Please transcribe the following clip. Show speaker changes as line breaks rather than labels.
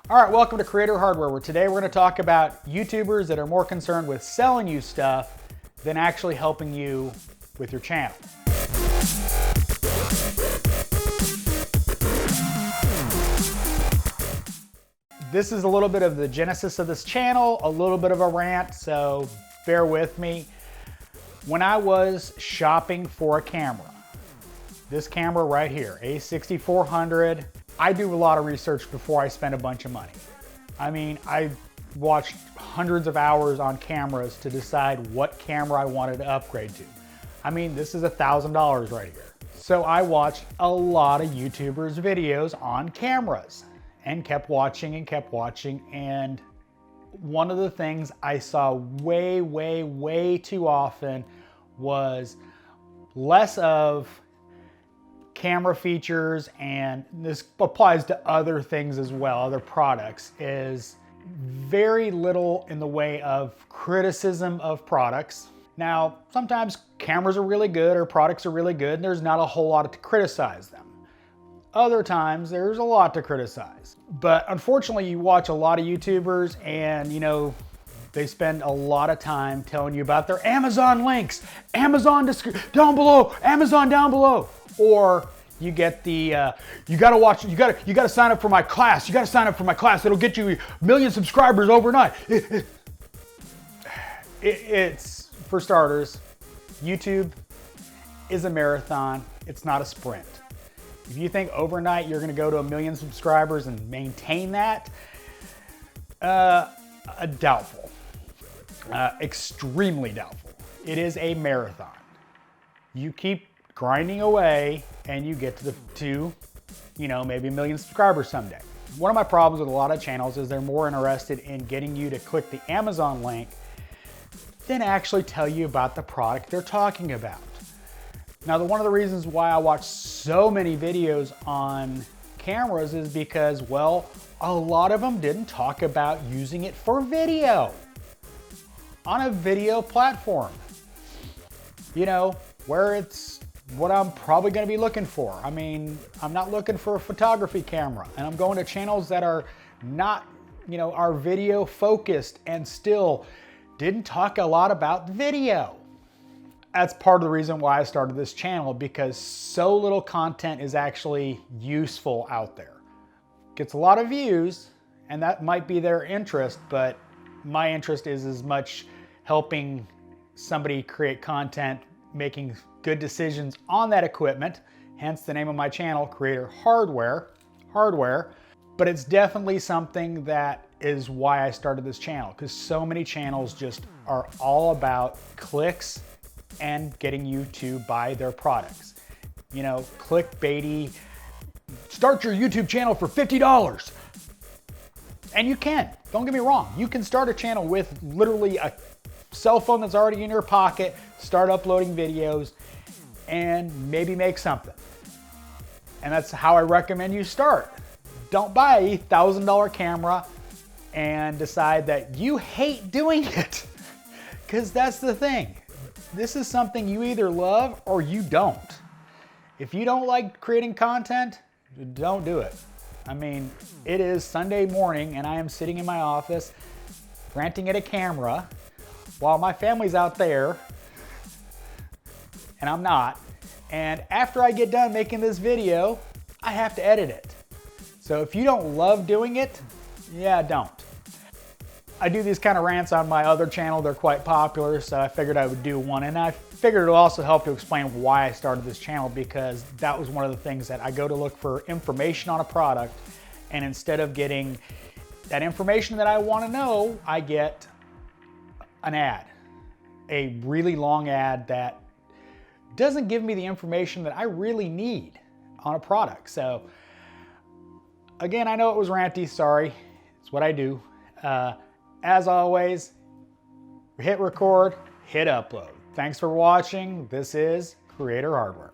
All right, welcome to Creator Hardware, where today we're going to talk about YouTubers that are more concerned with selling you stuff than actually helping you with your channel. This is a little bit of the genesis of this channel, a little bit of a rant, so bear with me. When I was shopping for a camera, this camera right here, A6400, I do a lot of research before I spend a bunch of money. I mean, I watched hundreds of hours on cameras to decide what camera I wanted to upgrade to. I mean, this is $1,000 right here. So I watched a lot of YouTubers' videos on cameras and kept watching, and one of the things I saw way too often was less of camera features, and this applies to other things as well, other products, is very little in the way of criticism of products. Now, sometimes cameras are really good or products are really good and there's not a whole lot to criticize them. Other times there's a lot to criticize. But unfortunately, you watch a lot of YouTubers and they spend a lot of time telling you about their Amazon links, Amazon down below, Amazon down below. Or you get the, you gotta sign up for my class. You gotta sign up for my class. It'll get you 1 million subscribers overnight. It's, for starters, YouTube is a marathon. It's not a sprint. If you think overnight you're gonna go to 1 million subscribers and maintain that, doubtful. Extremely doubtful. It is a marathon. You keep grinding away and you get to maybe 1 million subscribers someday. One of my problems with a lot of channels is they're more interested in getting you to click the Amazon link than actually tell you about the product they're talking about. Now, one of the reasons why I watch so many videos on cameras is because, well, a lot of them didn't talk about using it for video on a video platform, where it's what I'm probably going to be looking for. I mean, I'm not looking for a photography camera, and I'm going to channels that are not, are video focused and still didn't talk a lot about video. That's part of the reason why I started this channel, because so little content is actually useful out there. Gets a lot of views, and that might be their interest, but my interest is as much helping somebody create content, making good decisions on that equipment, hence the name of my channel, Creator Hardware. But it's definitely something that is why I started this channel, because so many channels just are all about clicks and getting you to buy their products. Clickbaity, start your YouTube channel for $50. And you can, don't get me wrong, you can start a channel with literally a cell phone that's already in your pocket, start uploading videos, and maybe make something. And that's how I recommend you start. Don't buy a $1,000 camera and decide that you hate doing it, because that's the thing. This is something you either love or you don't. If you don't like creating content, don't do it. I mean, it is Sunday morning and I am sitting in my office ranting at a camera while my family's out there and I'm not. And after I get done making this video, I have to edit it. So if you don't love doing it, yeah, don't. I do these kind of rants on my other channel. They're quite popular, so I figured I would do one. And I figured it would also help to explain why I started this channel, because that was one of the things that I go to look for information on a product, and instead of getting that information that I want to know, I get an ad, a really long ad that doesn't give me the information that I really need on a product. So again, I know it was ranty, sorry. It's what I do. As always, hit record, hit upload. Thanks for watching. This is Creator Hardware.